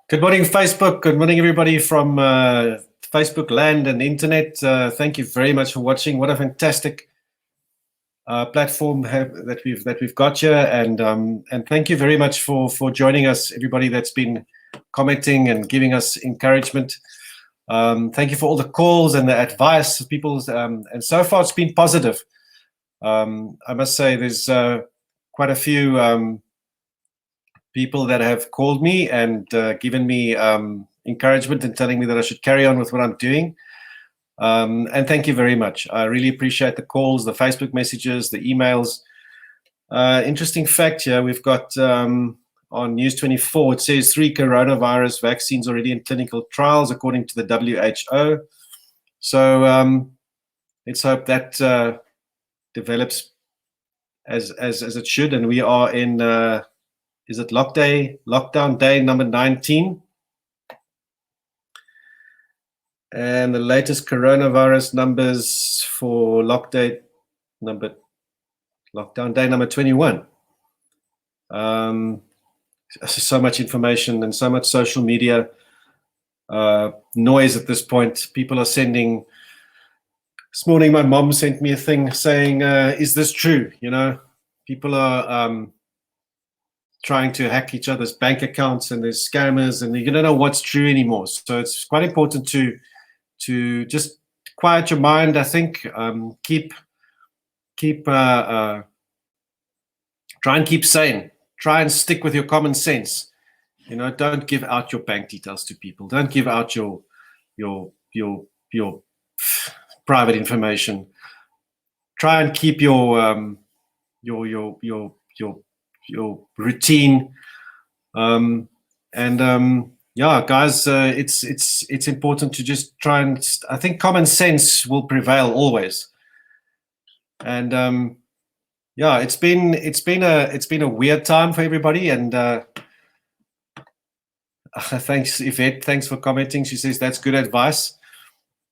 Good morning, Facebook. Good morning, everybody from Facebook land and internet. Thank you very much for watching. What a fantastic platform that we've got here, and thank you very much for joining us, everybody that's been commenting and giving us encouragement. Thank you for all the calls and the advice, people, and so far it's been positive. I must say, there's quite a few. People that have called me and given me encouragement and telling me that I should carry on with what I'm doing. And thank you very much. I really appreciate the calls, the Facebook messages, the emails. Interesting fact here, we've got on News 24, it says 3 coronavirus vaccines already in clinical trials, according to the WHO. So let's hope that develops as it should. And we are in... is it lockdown day number 19? And the latest coronavirus numbers for lockdown day number 21. So much information and so much social media noise at this point. People are sending... This morning my mom sent me a thing saying, is this true? You know, people are... trying to hack each other's bank accounts, and there's scammers, and you don't know what's true anymore. So it's quite important to just quiet your mind. I think try and keep sane. Try and stick with your common sense. You know, don't give out your bank details to people. Don't give out your private information. Try and keep your routine, yeah, guys, it's important to just try and... I think common sense will prevail always. And yeah, it's been a weird time for everybody. And thanks, Yvette. Thanks for commenting. She says that's good advice.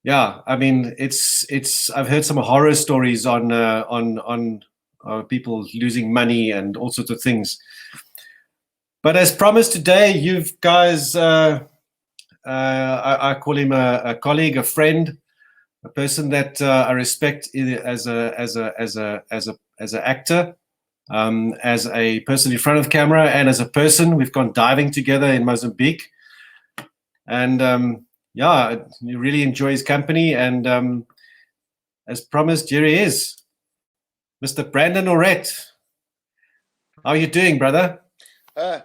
Yeah, I mean, it's. I've heard some horror stories on people losing money and all sorts of things. But as promised today, you guys, I call him a colleague, a friend, a person that I respect as an actor, as a person in front of camera, and as a person. We've gone diving together in Mozambique, and yeah, you really enjoy his company. And as promised, here he is. Mr. Brandon Auret. How are you doing, brother? Hello,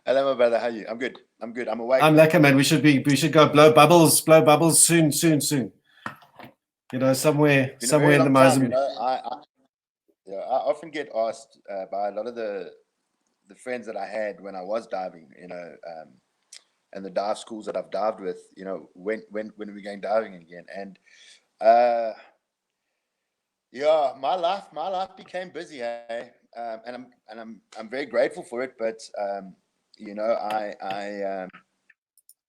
my brother. How are you? I'm good. I'm awake. I'm lekker, man. We should go blow bubbles soon. You know, somewhere in the Mozambique. You know, I often get asked by a lot of the friends that I had when I was diving, you know, and the dive schools that I've dived with, you know, when are we going diving again? And yeah, my life became busy, and I'm very grateful for it. But you know, I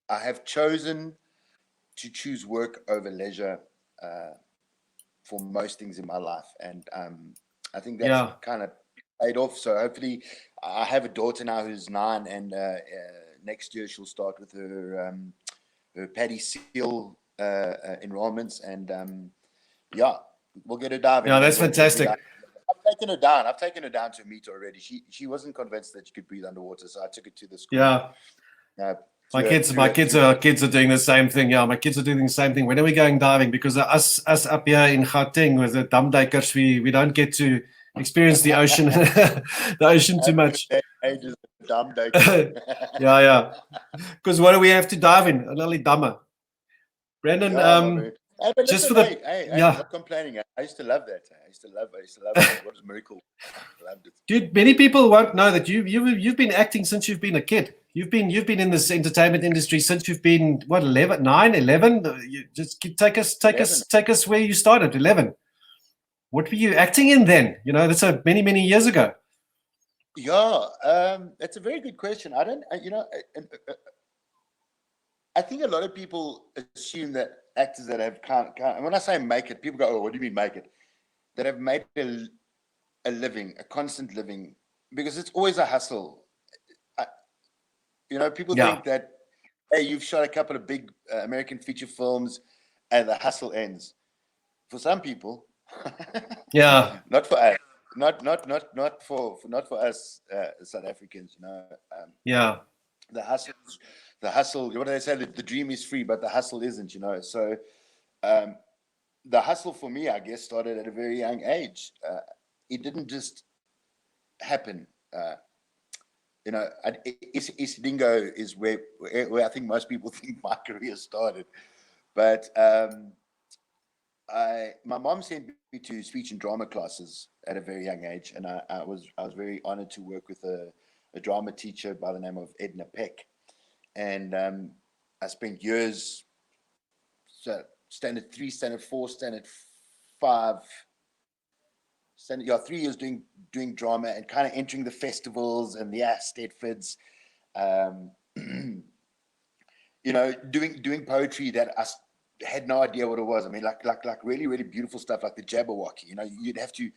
have chosen to choose work over leisure for most things in my life, and I think that's kind of paid off. So hopefully, I have a daughter now who's 9, and next year she'll start with her Paddy Seal enrollments, and yeah. We'll get her diving. Yeah, that's fantastic. I've taken her down to a meet already. She wasn't convinced that she could breathe underwater, so I took her to the school. Yeah. My kids are doing the same thing. Yeah, my kids are doing the same thing. When are we going diving? Because us up here in Gauteng with the damduikers, we don't get to experience the ocean, the ocean too much. Yeah. Because what do we have to dive in? Only damme. Brandon, but just for the I'm not complaining. I used to love that. I used to love it. What a miracle! I loved it. Dude, many people won't know that you've been acting since you've been a kid. You've been in this entertainment industry since you've been what, 11? You just take us where you started. 11. What were you acting in then? You know, that's many years ago. Yeah, that's a very good question. I think a lot of people assume that actors that have can't, and when I say make it, people go, "Oh, what do you mean make it?" That have made a living, a constant living, because it's always a hustle. People Yeah. think that, hey, you've shot a couple of big American feature films and the hustle ends. For some people, Yeah. not for us, not for us South Africans. Yeah. The hustle. What do they say? The dream is free, but the hustle isn't. So the hustle for me, I guess, started at a very young age. It didn't just happen. Isdingo is where I think most people think my career started. But my mom sent me to speech and drama classes at a very young age, and I was very honored to work with a drama teacher by the name of Edna Peck, and I spent years, so standard 3, standard 4, standard 5. 3 years doing drama and kind of entering the festivals and the Stedfords, doing poetry that I had no idea what it was. I mean, like really, really beautiful stuff like the Jabberwocky. You'd have to,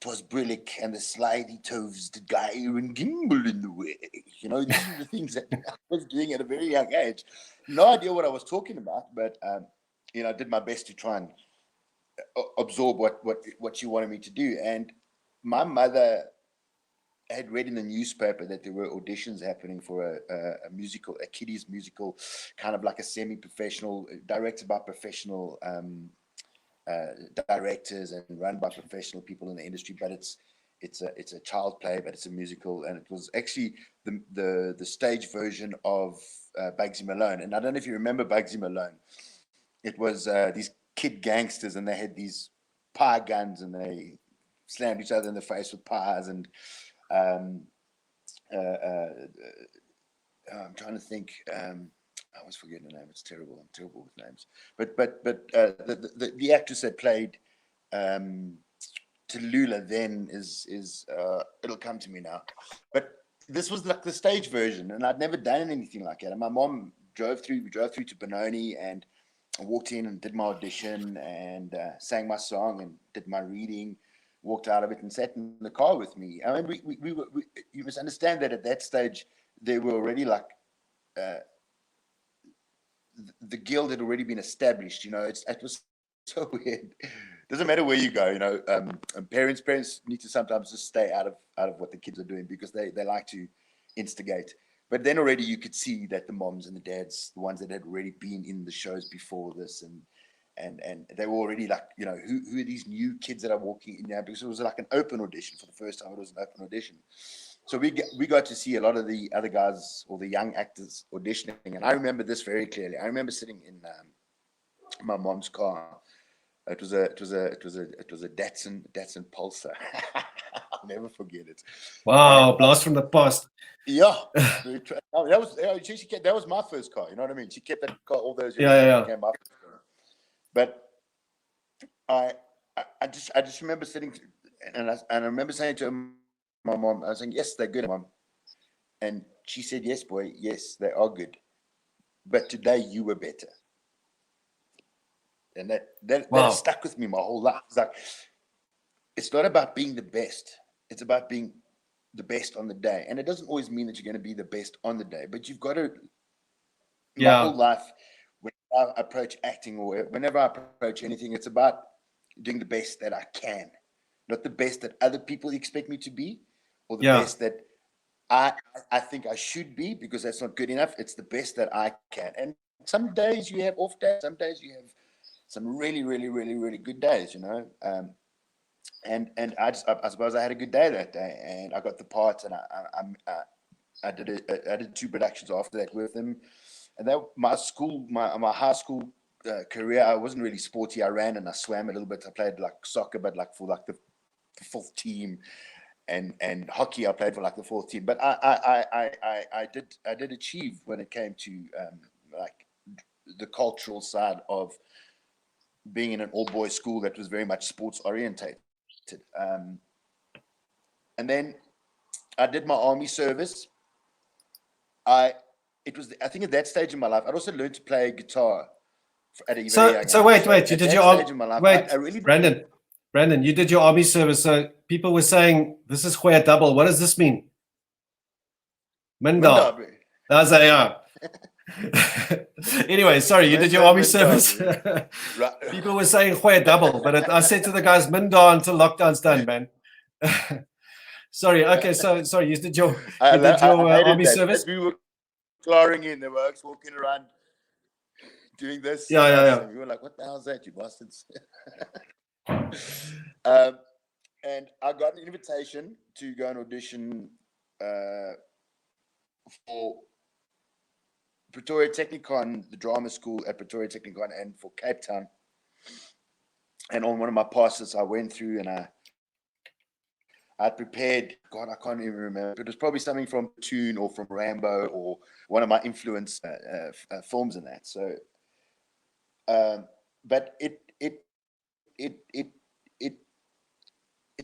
'twas brilliant and the slidey toves, the guy and gimbal in the way. These are the things that I was doing at a very young age. No idea what I was talking about, but I did my best to try and absorb what she wanted me to do. And my mother had read in the newspaper that there were auditions happening for a musical, a kiddies musical, kind of like a semi-professional, directed by professional directors and run by professional people in the industry. But it's a child play, but it's a musical, and it was actually the stage version of Bugsy Malone. And I don't know if you remember Bugsy Malone. It was these kid gangsters, and they had these pie guns, and they slammed each other in the face with pies. And I'm trying to think. I always forget the name. It's terrible. I'm terrible with names. But the actress that played Tallulah then is it'll come to me now. But this was like the stage version, and I'd never done anything like that. And my mom drove through to Benoni, and I walked in and did my audition and sang my song and did my reading, walked out of it and sat in the car with me. I mean, we you must understand that at that stage, they were already like, the guild had already been established. It was so weird. Doesn't matter where you go, parents need to sometimes just stay out of what the kids are doing, because they like to instigate. But then already you could see that the moms and the dads, the ones that had already been in the shows before this, and they were already like, who are these new kids that are walking in now? Because it was like an open audition. For the first time, it was an open audition. So we got to see a lot of the other guys or the young actors auditioning. And I remember this very clearly. I remember sitting in my mom's car. It was a Datsun Pulsar. I'll never forget it. Wow, blast from the past. Yeah, that was my first car. You know what I mean? She kept that car all those years. Yeah. Became my first car. But I just remember sitting, and I remember saying to my mom, I was saying, "Yes, they're good, Mom," and she said, "Yes, boy, yes, they are good, but today you were better." And that stuck with me my whole life. It's like, it's not about being the best. It's about being the best on the day. And it doesn't always mean that you're going to be the best on the day, but you've got to, my whole life, when I approach acting or whenever I approach anything, it's about doing the best that I can, not the best that other people expect me to be, or the best that I think I should be, because that's not good enough. It's the best that I can. And some days you have off days, some days you have some really, really, really, really good days, and I suppose I had a good day that day, and I got the part, and I did 2 productions after that with them. And that my high school career, I wasn't really sporty. I ran and I swam a little bit. I played like soccer, but like for like the 4th team, and hockey I played for like the 4th team. But I did achieve when it came to like the cultural side of being in an all-boys school that was very much sports orientated. And then I did my army service. I think at that stage in my life, I'd also learned to play guitar at a very young age. So wait, you did your army. Wait, I really Brandon, you did your army service. So people were saying this is Goeie double. What does this mean? Minda. That's a, yeah. Anyway, sorry, you did your army service. Right. People were saying "Hwe double," but I said to the guys, "Minda until lockdown's done, man." Sorry. Okay. So sorry, you did your I hated army that. service. As we were clearing in, the works walking around doing this. Yeah. And we were like, "What the hell is that, you bastards?" And I got an invitation to go and audition for Pretoria Technikon, the drama school at Pretoria Technikon, and for Cape Town. And on one of my passes, I went through and I prepared. God, I can't even remember. It was probably something from Toon or from Rambo or one of my influence films in that. So, but it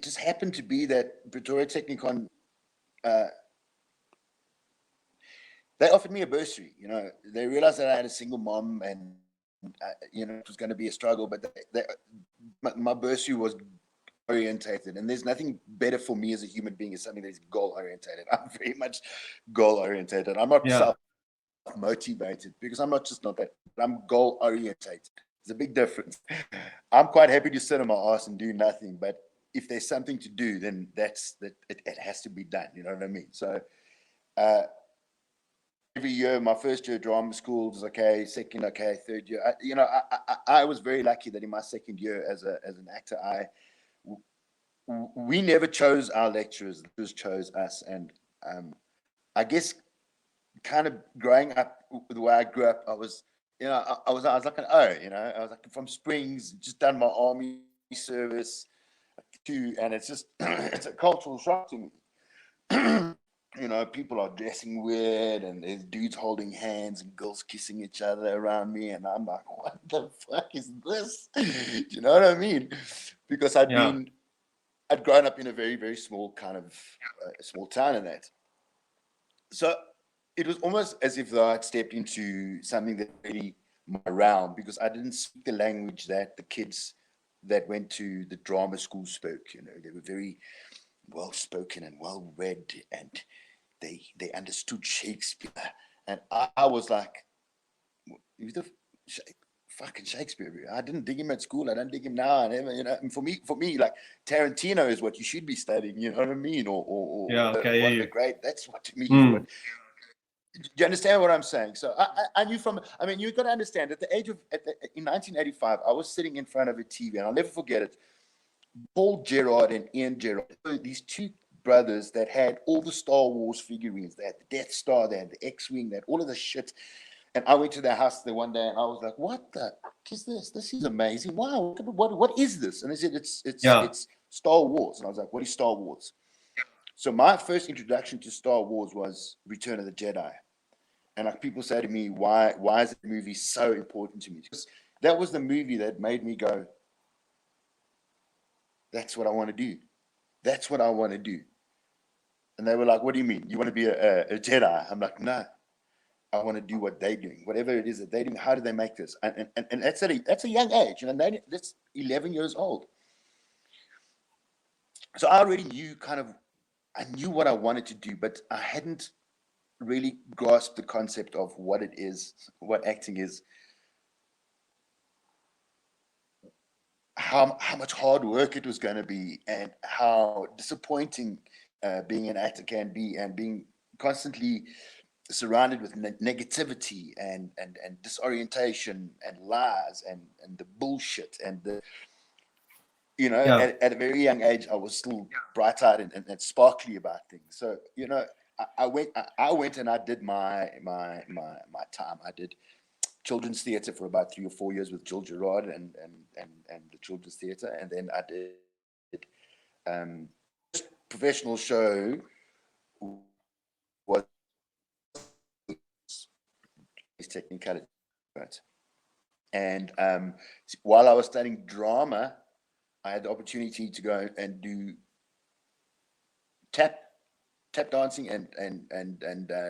just happened to be that Pretoria Technikon, they offered me a bursary. You know, they realized that I had a single mom and, you know, it was going to be a struggle, but my bursary was orientated, and there's nothing better for me as a human being is something that's goal orientated. I'm very much goal orientated. I'm not self-motivated because I'm not that. I'm goal orientated. There's a big difference. I'm quite happy to sit on my ass and do nothing, but if there's something to do, then it has to be done. You know what I mean? So every year, my first year drama school was okay, second okay, third year. I was very lucky that in my second year as an actor, we never chose our lecturers; they just chose us. And I guess, kind of growing up the way I grew up, I was like an O. You know, I was like from Springs, just done my army service too, and it's just it's a cultural shock to me. You know, people are dressing weird, and there's dudes holding hands and girls kissing each other around me, and I'm like, what the fuck is this? Do you know what I mean? Because I'd grown up in a very, very small kind of small town in that. So it was almost as if though I'd stepped into something that really my realm, because I didn't speak the language that the kids that went to the drama school spoke. You know, they were very well spoken and well read, and they understood Shakespeare. And I was like, who's the fucking Shakespeare? I didn't dig him at school. I don't dig him now. And you know, and for me, like Tarantino is what you should be studying. You know what I mean? Or one of the great. That's what to me is what. Do you understand what I'm saying? So I knew from. I mean, you've got to understand. At the age of in 1985, I was sitting in front of a TV, and I'll never forget it. Paul Gerard and Ian Gerard, these two brothers that had all the Star Wars figurines. They had the Death Star, they had the X-Wing, they had all of the shit. And I went to their house there one day, and I was like, "What the fuck is this? This is amazing! Wow, what is this?" And they said, "It's Star Wars." And I was like, "What is Star Wars?" So my first introduction to Star Wars was Return of the Jedi. And like people say to me, "Why is the movie so important to me?" Because that was the movie that made me go, "That's what I want to do. That's what I want to do." And they were like, "What do you mean? You want to be a Jedi?" I'm like, "No, I want to do what they're doing. Whatever it is that they're doing, how do they make this?" And that's at a young age. You know, that's 11 years old. So I already knew I knew what I wanted to do, but I hadn't really grasped the concept of what it is, what acting is, how much hard work it was going to be, and how disappointing being an actor can be, and being constantly surrounded with negativity and disorientation and lies and the bullshit and the at a very young age I was still bright-eyed and sparkly about things. So I went and I did my time. I did children's theatre for about 3 or 4 years with Jill Gerard and the children's theatre, and then I did professional show was technicality, right? And while I was studying drama, I had the opportunity to go and do tap dancing and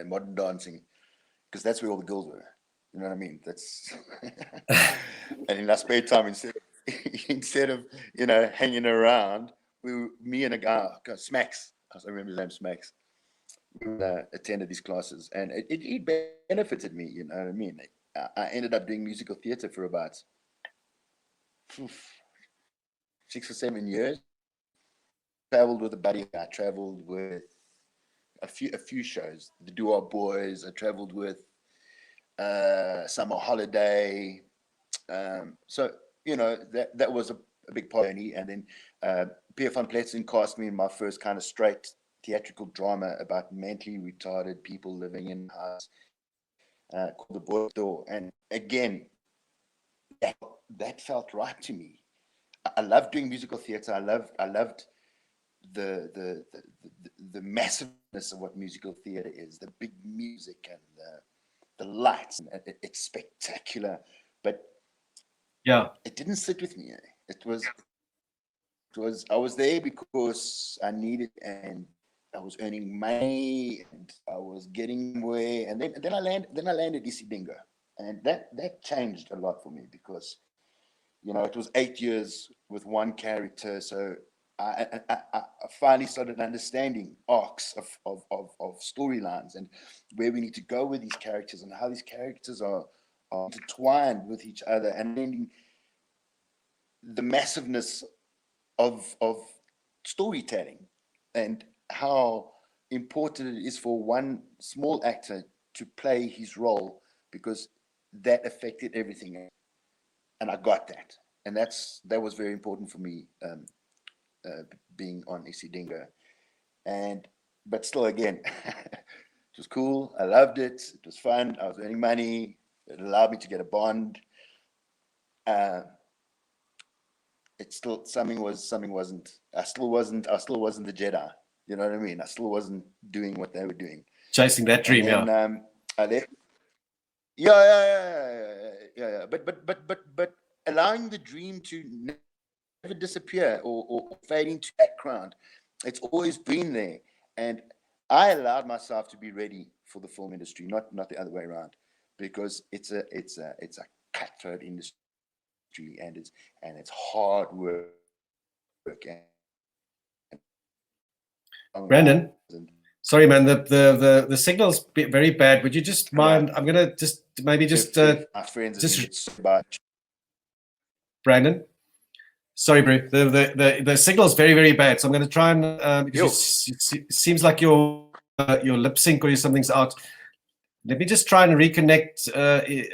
modern dancing, because that's where all the girls were. You know what I mean? That's and in our spare time, instead of hanging around, me and a guy, Smacks. I remember his name, Smacks. attended these classes, and it benefited me. You know what I mean? I ended up doing musical theater for about 6 or 7 years. Traveled with a buddy. I traveled with a few shows. The Doo-Wop Boys. I traveled with Summer Holiday. So you know that was a big part of me. And then Pierre van Pletzen cast me in my first kind of straight theatrical drama about mentally retarded people living in a house called The Boy Door. And again, that felt right to me. I loved doing musical theater. I loved the massiveness of what musical theater is, the big music and the lights. And it's spectacular, but yeah, it didn't sit with me. It was I was there because I needed, and I was earning money, and I was getting away, and then I landed Isidingo, and that changed a lot for me, because you know it was 8 years with one character, so I finally started understanding arcs of storylines and where we need to go with these characters and how these characters are intertwined with each other, and then the massiveness of storytelling and how important it is for one small actor to play his role, because that affected everything, and I got that, and that was very important for me, being on Isidingo. But still, again, it was cool. I loved it. It was fun. I was earning money. It allowed me to get a bond. It still something wasn't. I still wasn't the Jedi. You know what I mean? I still wasn't doing what they were doing. Chasing that dream, then, I left. Yeah. But allowing the dream to never disappear or fade into background. It's always been there, and I allowed myself to be ready for the film industry, not the other way around, because it's a cutthroat industry, and it's hard work. Brandon, sorry, man, the signal's very bad. Would you just mind? I'm gonna just maybe just my friends just Brandon. Sorry, Bru. The signal's very, very bad. So I'm going to try and because it seems like your lip sync or something's out. Let me just try and reconnect.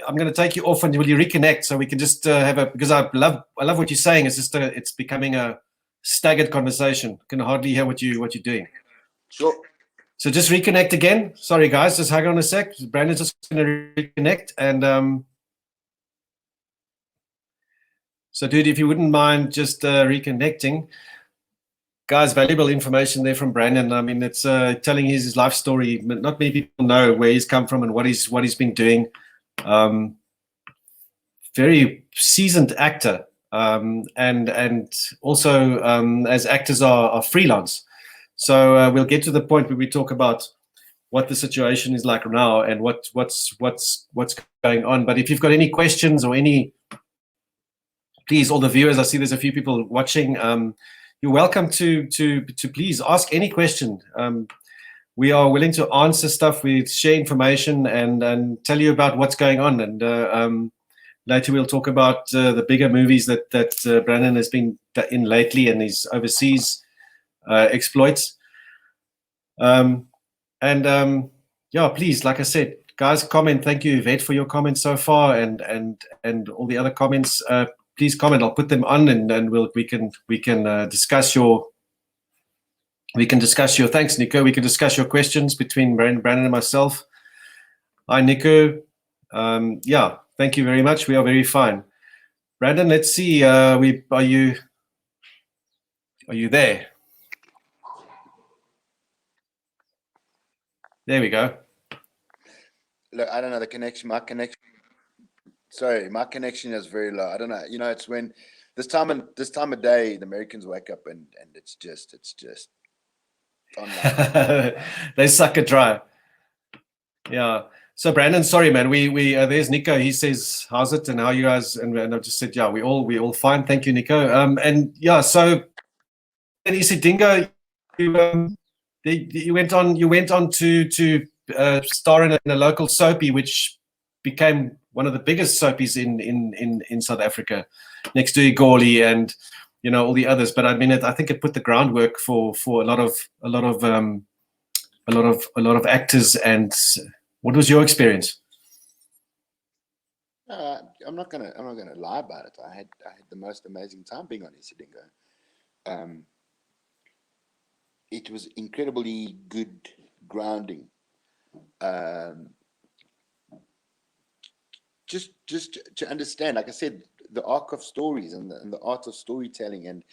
I'm going to take you off, and will you reconnect so we can just have a, because I love what you're saying. It's just it's becoming a staggered conversation. I can hardly hear what you're doing. Sure. So just reconnect again. Sorry, guys. Just hang on a sec. Brandon's just going to reconnect, and so, dude, if you wouldn't mind just reconnecting. Guys, valuable information there from Brandon. I mean, it's telling his life story. Not many people know where he's come from and what he's been doing. Very seasoned actor, and also as actors are freelance. So we'll get to the point where we talk about what the situation is like now and what's going on. But if you've got any questions or please, all the viewers, I see there's a few people watching. You're welcome to please ask any question. We are willing to answer stuff. We share information and tell you about what's going on. And later we'll talk about the bigger movies that Brandon has been in lately and his overseas exploits. Yeah, please, like I said, guys, comment. Thank you, Yvette, for your comments so far, and all the other comments. Please comment. I'll put them on, and we can discuss your. We can discuss your. Thanks, Nico. We can discuss your questions between Brandon and myself. Hi, Nico. Yeah, thank you very much. We are very fine. Brandon, let's see. Are you there? There we go. Look, I don't know the connection. My connection. Sorry, my connection is very low. I don't know. You know, it's when this time of day, the Americans wake up and it's just online. They suck it dry. Yeah. So Brandon, sorry, man. We there's Nico. He says, "How's it?" and how you guys? And I just said, "Yeah, we all fine. Thank you, Nico." And yeah, so in Isidingo, You went on to star in a local soapy, which became one of the biggest soapies in South Africa, next to Igoli and all the others. But I mean, I think it put the groundwork for a lot of actors. And what was your experience? I'm not gonna lie about it. I had the most amazing time being on Isidingo. It was incredibly good grounding. Just to understand, like I said, the arc of stories and the art of storytelling and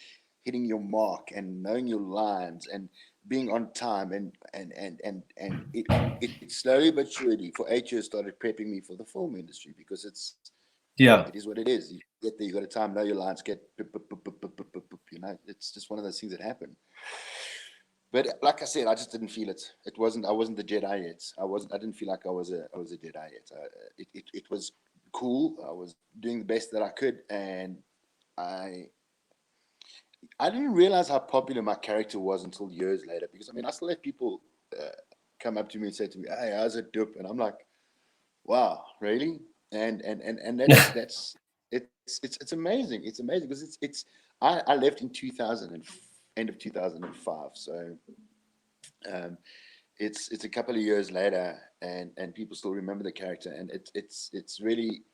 hitting your mark and knowing your lines and being on time and it slowly but surely for 8 years started prepping me for the film industry, because it is what it is. You get there, you got to time, know your lines, it's just one of those things that happen. But like I said, I just didn't feel it. I wasn't the Jedi yet. I didn't feel like I was a Jedi yet. It was cool. I was doing the best that I could, and I didn't realize how popular my character was until years later. Because I mean, I still have people come up to me and say to me, "Hey, how's it dope?" And I'm like, "Wow, really?" And that's it's amazing. It's amazing because I left in 2000 and end of 2005. So it's a couple of years later, and people still remember the character, and it's really,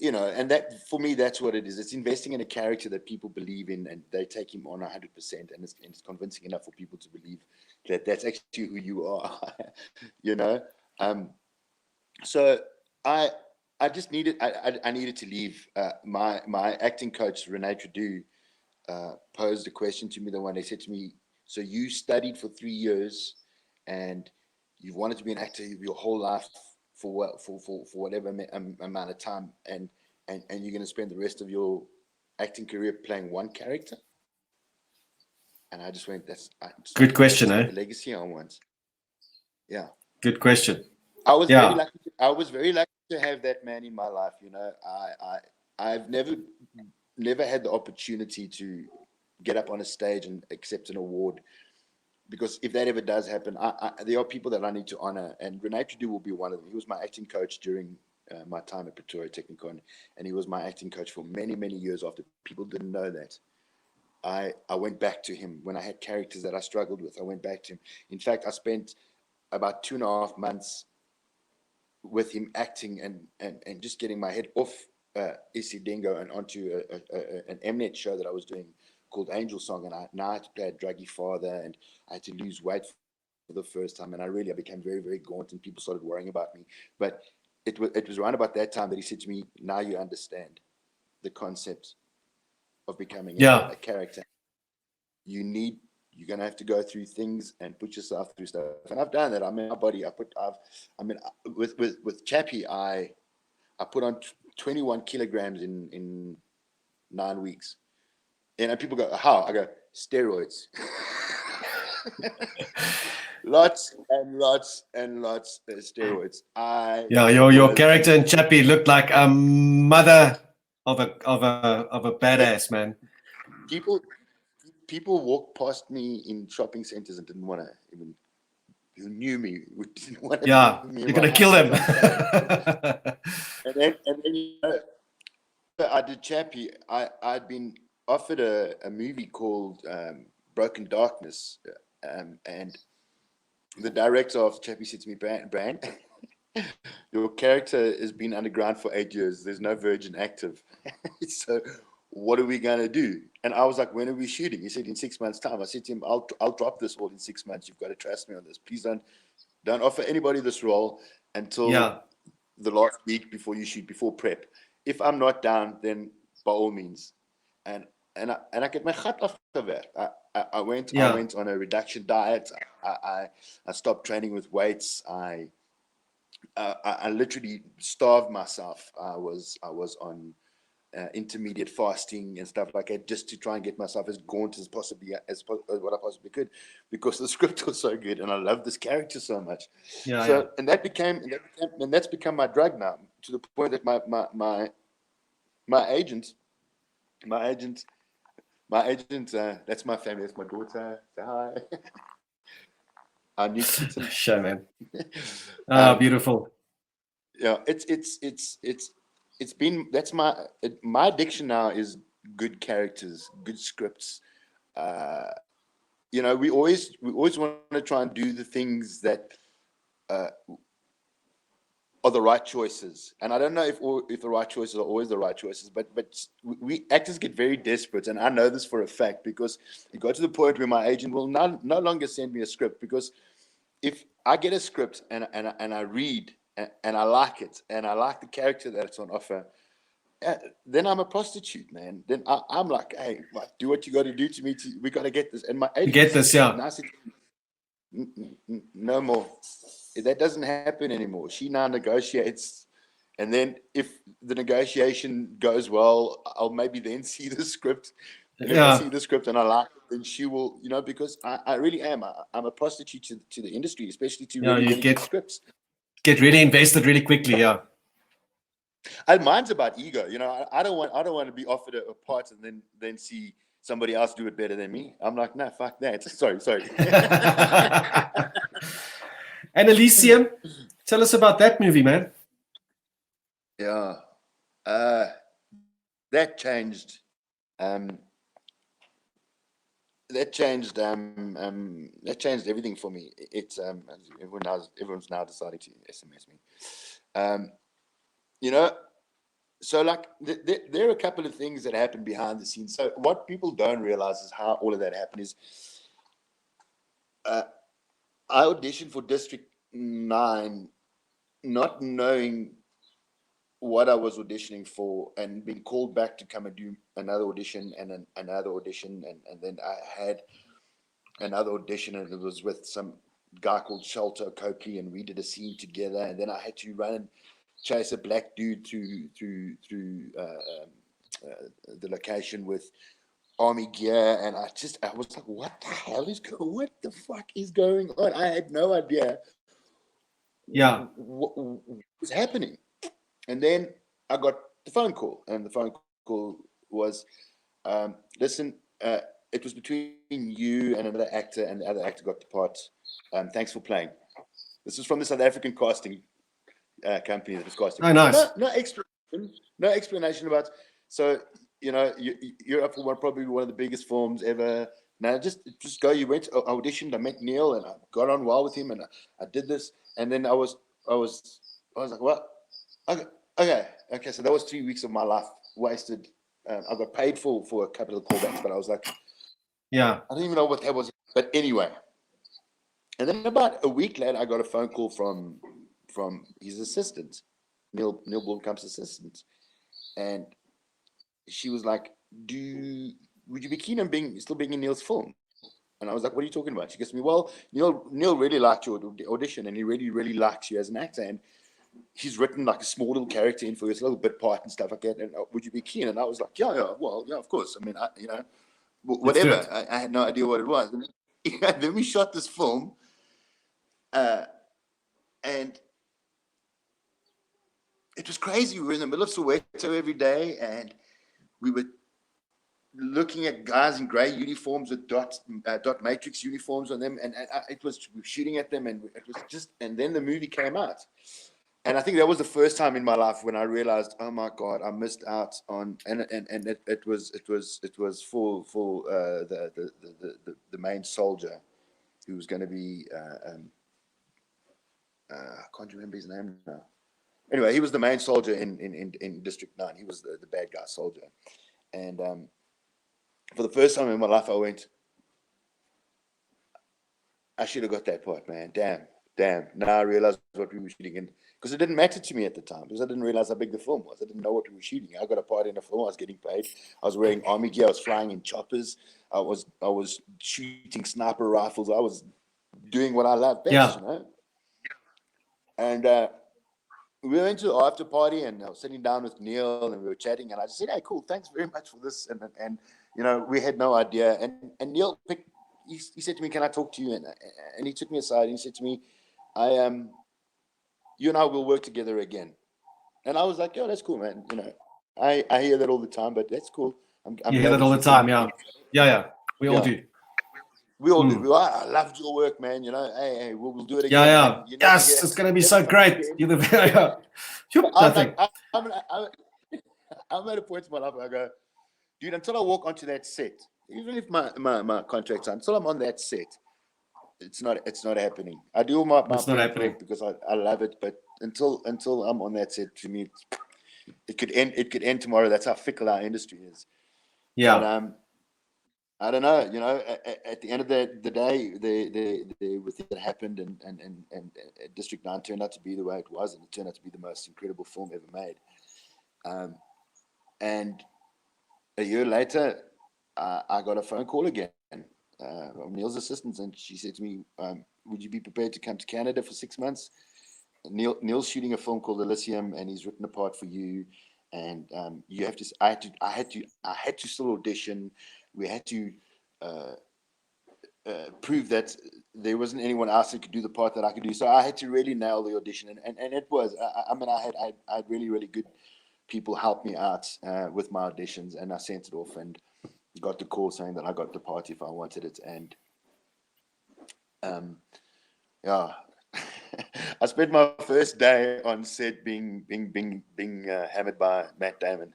and that for me, that's what it is. It's investing in a character that people believe in, and they take him on 100%, and it's convincing enough for people to believe that that's actually who you are. So I just needed I needed to leave. My acting coach Renee Trudeau posed a question to me the one day. Said to me, "So you studied for 3 years, and you've wanted to be an actor your whole life for whatever amount of time, and you're going to spend the rest of your acting career playing one character?" And I just went, Good question, the legacy I want. Yeah. Good question. I was very lucky. I was very lucky to have that man in my life. I've never had the opportunity to get up on a stage and accept an award, because if that ever does happen, there are people that I need to honor, and Renee Trudeau will be one of them. He was my acting coach during my time at Pretoria Technikon, and he was my acting coach for many, many years after people didn't know that. I went back to him when I had characters that I struggled with. I went back to him. In fact, I spent about 2.5 months with him acting and just getting my head off Isidingo and onto an Mnet show that I was doing called Angel Song, and now I had to play a druggy father, and I had to lose weight for the first time, and I became very, very gaunt, and people started worrying about me. But it was around about that time that he said to me, "Now you understand the concept of becoming a character. You're going to have to go through things and put yourself through stuff." And I've done that. I mean, my body, with Chappie, I put on 21 kilograms in 9 weeks. And people go, "How?" I go, "Steroids." Lots and lots and lots of steroids. Your character in Chappie looked like a mother of a badass, man. People walked past me in shopping centers and didn't want to even, who knew me, didn't want to you're gonna kill them. and then I did Chappie. I'd been offered a movie called Broken Darkness, and the director of Chappie said to me, "Brand, your character has been underground for 8 years. There's no virgin active. So what are we going to do?" And I was like, "When are we shooting?" He said, "In 6 months' time." I said to him, I'll drop this all in 6 months. You've got to trust me on this. Please don't offer anybody this role until the last week before you shoot, before prep. If I'm not down, then by all means." And I get my gat afgewerk. I went on a reduction diet. I stopped training with weights. I literally starved myself. I was on intermediate fasting and stuff like that, just to try and get myself as gaunt as what I possibly could, because the script was so good and I love this character so much. And that's become my drug now, to the point that my agent, that's my family, that's my daughter. Say hi. our new kitten. Sure, man. Ah, beautiful. Yeah, it's been, that's my addiction now is good characters, good scripts. You know, we always want to try and do the things that are the right choices. And I don't know if the right choices are always the right choices, but we actors get very desperate, and I know this for a fact, because it got to the point where my agent will no longer send me a script, because if I get a script and I read and I like it, and I like the character that's on offer, then I'm a prostitute, man. Then I'm like, hey, do what you got to do to me. We got to get this. And my agent Get this, yeah. and I said, no more. That doesn't happen anymore. She now negotiates, and then if the negotiation goes well, I'll maybe then see the script. And if I see the script and I like it, then she will, you know, because I really am. I'm a prostitute to the industry, especially to really good scripts. Get really invested really quickly, yeah. And mine's about ego. You know, I don't want to be offered a part and then see somebody else do it better than me. I'm like, nah, fuck that. Sorry. And Elysium, tell us about that movie, man. Yeah, that changed. That changed everything for me. It's everyone's now deciding to SMS me. You know, so like there are a couple of things that happen behind the scenes. So what people don't realize is how all of that happened is I auditioned for District 9 not knowing what I was auditioning for, and being called back to come and do another audition and another audition, and then I had another audition, and it was with some guy called Shelter Copley, and we did a scene together, and then I had to run and chase a black dude through the location with army gear, and I was like, what the fuck is going on? I had no idea what was happening. And then I got the phone call, and the phone call was, listen, it was between you and another actor, and the other actor got the part. Thanks for playing. This is from the South African casting company that was casting. Oh, nice. No explanation about. So, you know, you're up for probably one of the biggest films ever. Now just go. You went, I auditioned, I met Neil, and I got on well with him, and I did this, and then I was like, what? Okay. So that was 3 weeks of my life wasted. I got paid for a couple of callbacks, but I was like, yeah, I don't even know what that was. But anyway, and then about a week later, I got a phone call from his assistant, Neil Blomkamp's assistant, and she was like, would you be keen on still being in Neil's film? And I was like, what are you talking about? She goes to me, well, Neil really liked your audition, and he really, really likes you as an actor, and he's written like a small little character in for his little bit part and stuff like that. And would you be keen? And I was like, yeah, of course. I mean, whatever. I had no idea what it was. And then we shot this film, and it was crazy. We were in the middle of Soweto every day, and we were looking at guys in grey uniforms with dot matrix uniforms on them, and we were shooting at them, and it was just. And then the movie came out. And I think that was the first time in my life when I realized, oh my God, I missed out on, and it was for the main soldier, who was going to be, I can't remember his name now. Anyway, he was the main soldier in District 9. He was the bad guy soldier, and for the first time in my life, I went, I should have got that part, man. Damn. Now I realize what we were shooting in. Because it didn't matter to me at the time, because I didn't realize how big the film was. I didn't know what we were shooting. I got a part in the film. I was getting paid. I was wearing army gear. I was flying in choppers. I was shooting sniper rifles. I was doing what I love best, you know. And we went to the after party, and I was sitting down with Neil, and we were chatting. And I just said, "Hey, cool. Thanks very much for this." And you know, we had no idea. And Neil he said to me, "Can I talk to you?" And he took me aside and he said to me, you and I will work together again. And I was like, yo, that's cool, man. You know, I hear that all the time, but that's cool. You hear that all the time, yeah. Yeah. We all do. We all do. Mm. I loved your work, man. You know, hey, we'll do it again. Yeah. And you never Yes, hear, it's going to be never so come great. again. You're the yeah. Shoop, I'm nothing. like, I'm at a point in my life where I go, dude, until I walk onto that set, even if my contract's on, until I'm on that set, it's not happening. I do my It's not happening. work because I love it, but until I'm on that set, to me, it could end tomorrow. That's how fickle our industry is. Yeah. But I don't know. You know, at the end of the day, the thing that happened, and District 9 turned out to be the way it was, and it turned out to be the most incredible film ever made. And a year later, I got a phone call again from Neil's assistant, and she said to me, "Would you be prepared to come to Canada for 6 months? Neil's shooting a film called Elysium, and he's written a part for you, and you have to." I had to still audition. We had to prove that there wasn't anyone else that could do the part that I could do. So I had to really nail the audition, and it was. I mean, I had really good people help me out with my auditions, and I sent it off and got the call saying that I got the part if I wanted it, and yeah. I spent my first day on set being hammered by Matt Damon.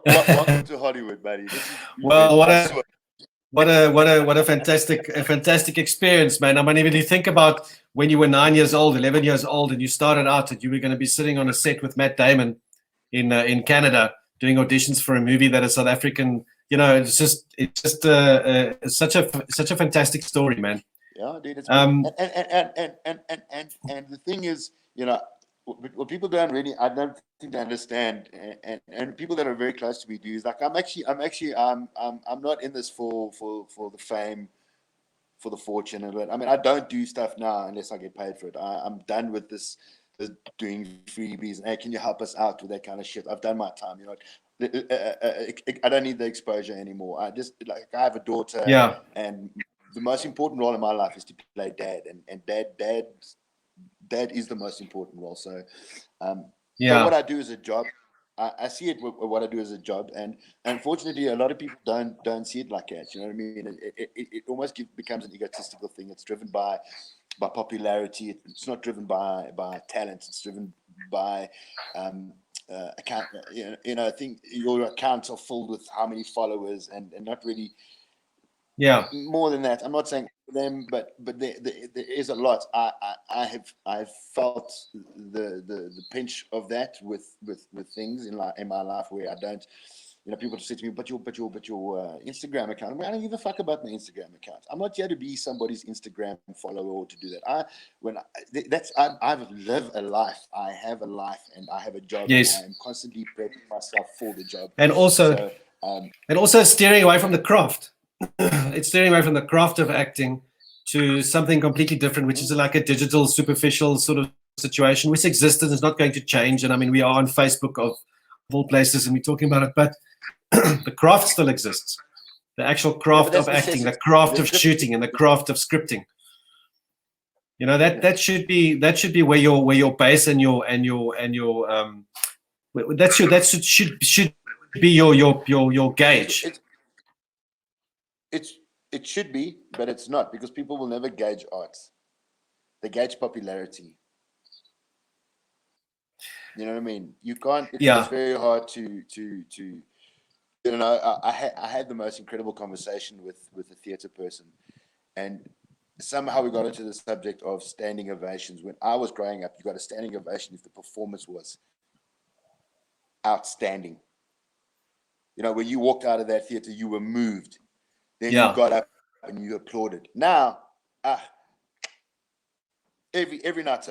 Welcome to Hollywood, buddy. Well, what a fantastic experience, man. I mean, even you think about when you were 9 years old, 11 years old, and you started out that you were going to be sitting on a set with Matt Damon in Canada doing auditions for a movie that is South African. You know, it's just such a fantastic story, man. Yeah, dude. It's and the thing is, you know, what people don't really, I don't think they understand, and people that are very close to me do is like, I'm not in this for the fame, for the fortune, and I mean, I don't do stuff now unless I get paid for it. I'm done with this doing freebies and, hey, can you help us out with that kind of shit? I've done my time, you know. I don't need the exposure anymore. I have a daughter, yeah, and the most important role in my life is to play dad, and dad is the most important role. So, but what I do is a job. I see it what I do as a job, and unfortunately, a lot of people don't see it like that. You know what I mean? It almost becomes an egotistical thing. It's driven by popularity. It's not driven by talent. It's driven by account. You know, I think your accounts are filled with how many followers, and not really. Yeah. More than that, I'm not saying them, but there is a lot. I've felt the pinch of that with things in my life where I don't. You know, people say to me, but your Instagram account. I mean, I don't give a fuck about my Instagram account. I'm not here to be somebody's Instagram follower or to do that. I live a life. I have a life, and I have a job. Yes. And I am constantly prepping myself for the job. And also steering away from the craft. It's steering away from the craft of acting to something completely different, which is like a digital, superficial sort of situation, which exists and is not going to change. And I mean, we are on Facebook of all places, and we're talking about it, but the craft still exists. The actual craft of acting, the craft of shooting, and the craft of scripting. You know, that should be where your base and your should be your gauge. It should be, but it's not, because people will never gauge arts. They gauge popularity. You know what I mean? You can't. It's very hard to. You know, I had the most incredible conversation with a theater person, and somehow we got into the subject of standing ovations. When I was growing up, you got a standing ovation if the performance was outstanding. You know, when you walked out of that theater, you were moved. Then you got up and you applauded. Now, every night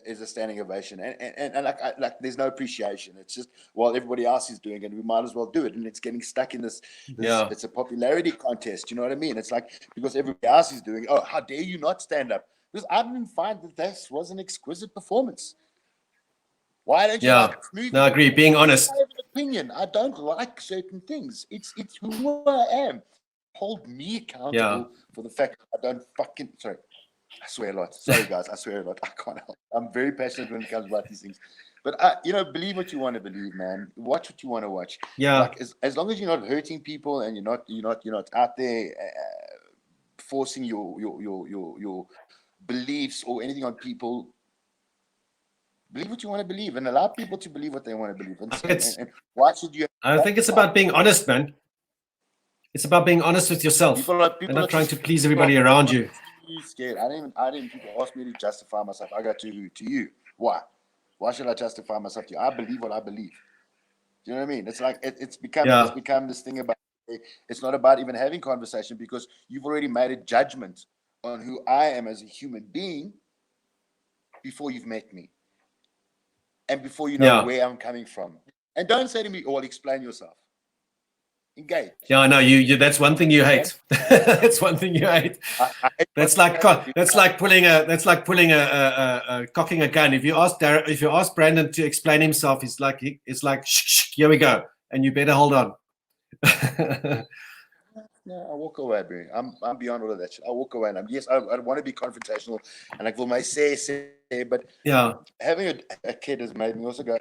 is a standing ovation, and like there's no appreciation. It's just, well, everybody else is doing it, we might as well do it, and it's getting stuck in this. It's a popularity contest. You know what I mean? It's like, because everybody else is doing it, oh, how dare you not stand up? Because I didn't find that this was an exquisite performance. Why don't you like this movie? No, I agree. Being honest. I have an opinion. I don't like certain things. It's who I am. Hold me accountable for the fact that I don't fucking. Sorry. I swear a lot. Sorry, guys. I swear a lot. I can't help. I'm very passionate when it comes about these things. But believe what you want to believe, man. Watch what you want to watch. Yeah. Like as long as you're not hurting people and you're not out there forcing your beliefs or anything on people. Believe what you want to believe and allow people to believe what they want to believe. And why should you? I think it's about being honest, man. It's about being honest with yourself and not trying to please everybody around you. Scared. I didn't. People ask me to justify myself. I got to you. Why? Why should I justify myself to you? I believe what I believe. Do you know what I mean? It's like it's become this thing about. It's not about even having conversation because you've already made a judgment on who I am as a human being before you've met me. And before you know where I'm coming from. And don't say to me, "Oh, explain yourself." Engage. Yeah, I know you. That's one thing you hate. That's one thing you hate. That's like pulling a cocking a gun. If you ask Brandon to explain himself, it's like shh, here we go, and you better hold on. No, I walk away, bro. I'm beyond all of that shit. I walk away, and I want to be confrontational, and I will my say, but having a kid has made me also go. I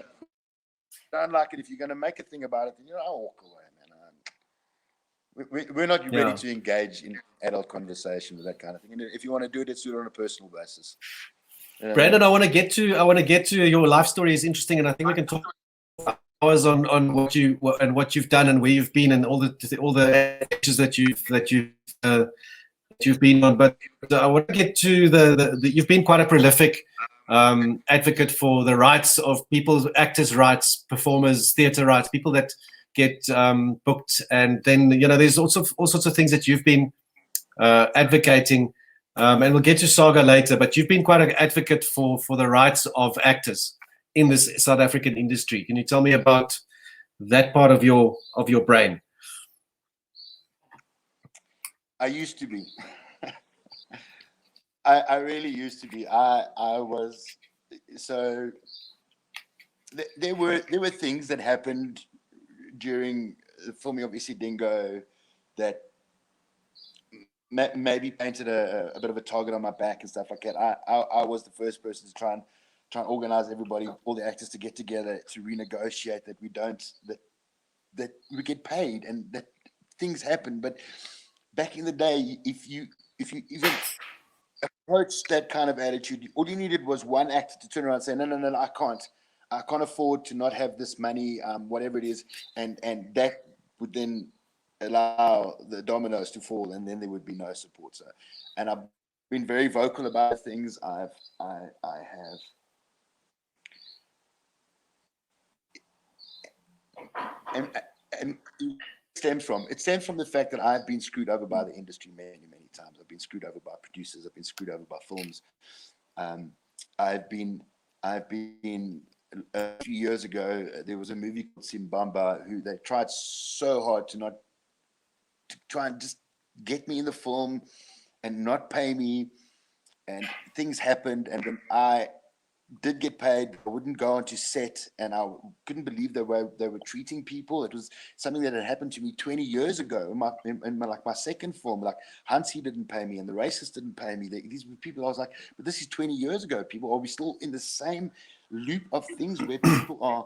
don't like it. If you're going to make a thing about it, then I'll walk away, man. We're not ready to engage in adult conversation with that kind of thing. And if you want to do it, let's do it on a personal basis. Brandon, I want to get to your life story. Is interesting, and I think we can talk hours on what you've done and where you've been and all the actions that you've been on. But I want to get to the you've been quite a prolific advocate for the rights of people, actors' rights, performers, theatre rights, people that get booked, and then there's also all sorts of things that you've been advocating, and we'll get to Saga later. But you've been quite an advocate for the rights of actors in this South African industry. Can you tell me about that part of your brain? I used to be. I really used to be. I was so. There were things that happened during the filming of Isidingo that maybe painted a bit of a target on my back and stuff like that. I was the first person to try and organize everybody, all the actors, to get together to renegotiate that we get paid and that things happen. But back in the day, if you even approach that kind of attitude, all you needed was one actor to turn around and say, no, I can't afford to not have this money, whatever it is, and that would then allow the dominoes to fall, and then there would be no support. So, and I've been very vocal about things. I have. And it stems from the fact that I've been screwed over by the industry many times. I've been screwed over by producers. I've been screwed over by films. I've been a few years ago, there was a movie called Simbamba, who they tried so hard to try and just get me in the film and not pay me, and things happened, and then I did get paid. I wouldn't go onto set, and I couldn't believe they were treating people. It was something that had happened to me 20 years ago in my second film. Like Hansi didn't pay me, and the Racist didn't pay me. These were people I was like, but this is 20 years ago. People, are we still in the same loop of things where people are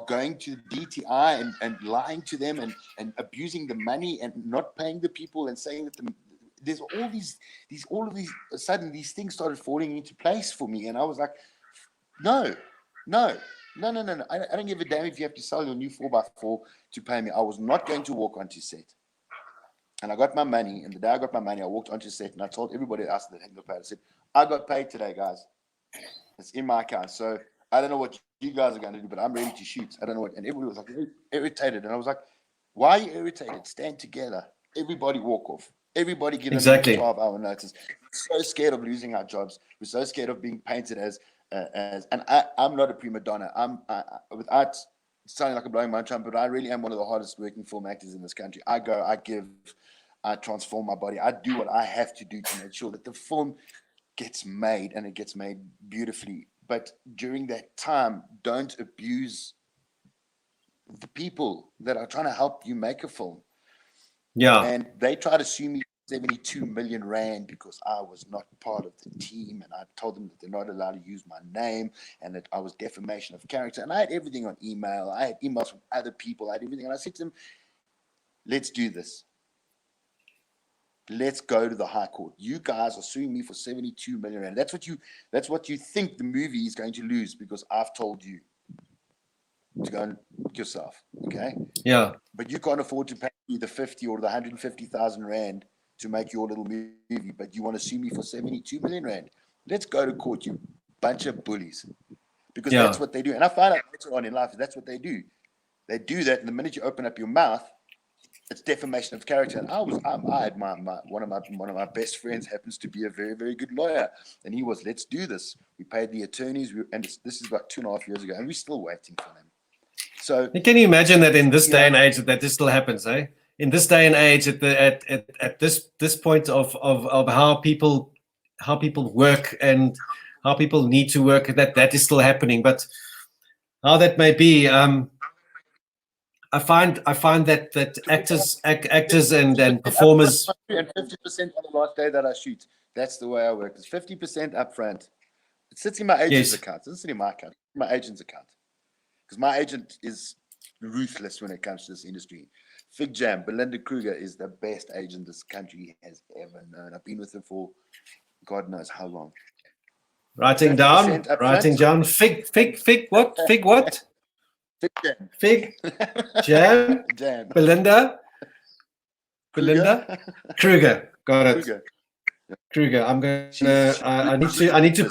going to DTI and lying to them and abusing the money and not paying the people and saying that there's all of these sudden these things started falling into place for me, and I was like, no. I don't give a damn if you have to sell your new 4x4 to pay me. I was not going to walk onto set. And I got my money, and the day I got my money, I walked onto set, and I told everybody else that hadn't got paid. I said, I got paid today, guys. It's in my account. So I don't know what you guys are going to do, but I'm ready to shoot. I don't know what. And everybody was like irritated. And I was like, why are you irritated? Stand together. Everybody walk off. Everybody give them a 12-hour notice. We're so scared of losing our jobs. We're so scared of being painted as and I'm not a prima donna. Without sounding like I'm blowing my trumpet, but I really am one of the hardest working film actors in this country. I go, I give, I transform my body. I do what I have to do to make sure that the film gets made, and it gets made beautifully. But during that time, don't abuse the people that are trying to help you make a film. Yeah. And they try to sue me 72 million rand because I was not part of the team, and I told them that they're not allowed to use my name and that I was defamation of character. And I had everything on email. I had emails from other people. I had everything. And I said to them, let's do this. Let's go to the High Court. You guys are suing me for 72 million rand. That's what you think the movie is going to lose because I've told you to go and book yourself. Okay? Yeah. But you can't afford to pay me the 50 or the 150,000 rand to make your little movie, but you want to sue me for 72 million rand. Let's go to court, you bunch of bullies. Because that's what they do. And I find out later on in life, that's what they do. They do that, and the minute you open up your mouth, it's defamation of character. And I had one of my best friends happens to be a very, very good lawyer, and he was, let's do this. We paid the attorneys, and this is about 2.5 years ago, and we're still waiting for them. So can you imagine that in this day and age that this still happens, eh? In this day and age, at this point of how people work and how people need to work, that is still happening. But how that may be, I find that actors and performers, and 50% on the last day that I shoot. That's the way I work. It's 50% up front. It sits in my agent's account. It doesn't sit in my account. My agent's account. Because my agent is ruthless when it comes to this industry. Fig Jam, Belinda Kruger is the best agent this country has ever known. I've been with her for God knows how long. Writing down. Fig what? Fig what? Fig Jam. Fig Jam. Jam. Belinda Kruger. Got it. Kruger. I'm going to. I need to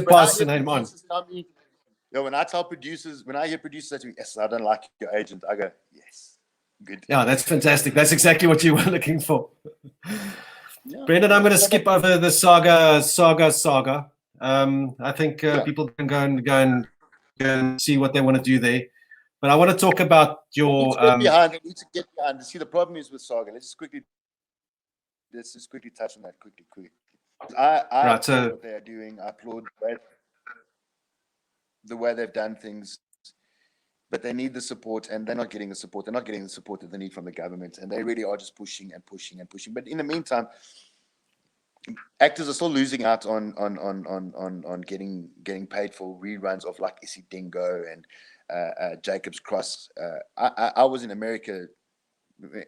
pass the name on. When I tell producers, when I hear producers say to me, "Yes, I don't like your agent," I go, "Yes, good." Yeah, that's fantastic. That's exactly what you were looking for. Yeah. Brandon, I'm going to skip over the saga. I think people can go and see what they want to do there. But I want to talk about your. I need to get behind. See, the problem is with saga. Let's just quickly touch on that quickly. I applaud what they are doing. I applaud the way they've done things, but they need the support, and they're not getting the support. They're not getting the support that they need from the government, and they really are just pushing and pushing and pushing. But in the meantime, actors are still losing out on getting paid for reruns of like Isidingo and Jacob's Cross. I was in America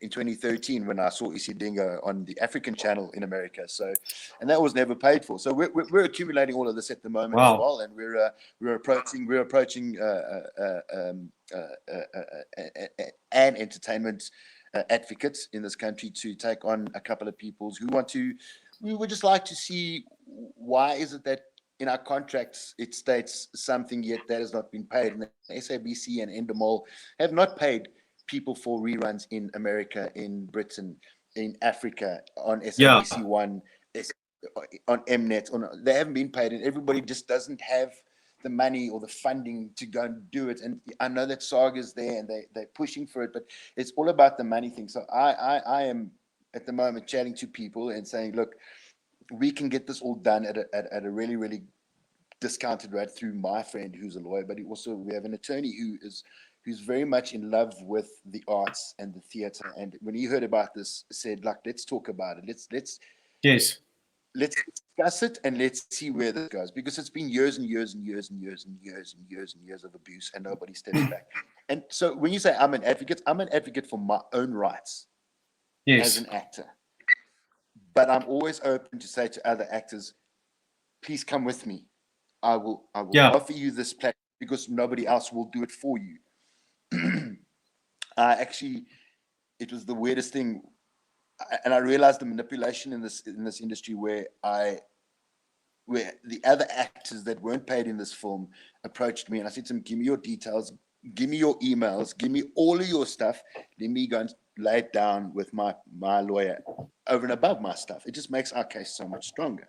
in 2013 when I saw Isidingo on the African channel in America. So, and that was never paid for. So we're accumulating all of this at the moment as well, and we're approaching an entertainment advocates in this country to take on a couple of people who want to. We would just like to see why is it that in our contracts it states something yet that has not been paid, and the SABC and Endemol have not paid people for reruns in America, in Britain, in Africa, on SABC One, on Mnet. They haven't been paid, and everybody just doesn't have the money or the funding to go and do it. And I know that Saga's there and they're pushing for it, but it's all about the money thing. So I am at the moment chatting to people and saying, look, we can get this all done at a really, really discounted rate through my friend who's a lawyer, but we have an attorney who's very much in love with the arts and the theater. And when he heard about this, said, like, let's talk about it. Let's discuss it and let's see where this goes, because it's been years and years and years and years and years and years and years of abuse, and nobody steps back. And so when you say I'm an advocate for my own rights as an actor. But I'm always open to say to other actors, please come with me. I will offer you this platform because nobody else will do it for you. It was the weirdest thing, and I realized the manipulation in this industry where the other actors that weren't paid in this film approached me, and I said to them, give me your details, give me your emails, give me all of your stuff. Let me go and lay it down with my lawyer over and above my stuff. It just makes our case so much stronger.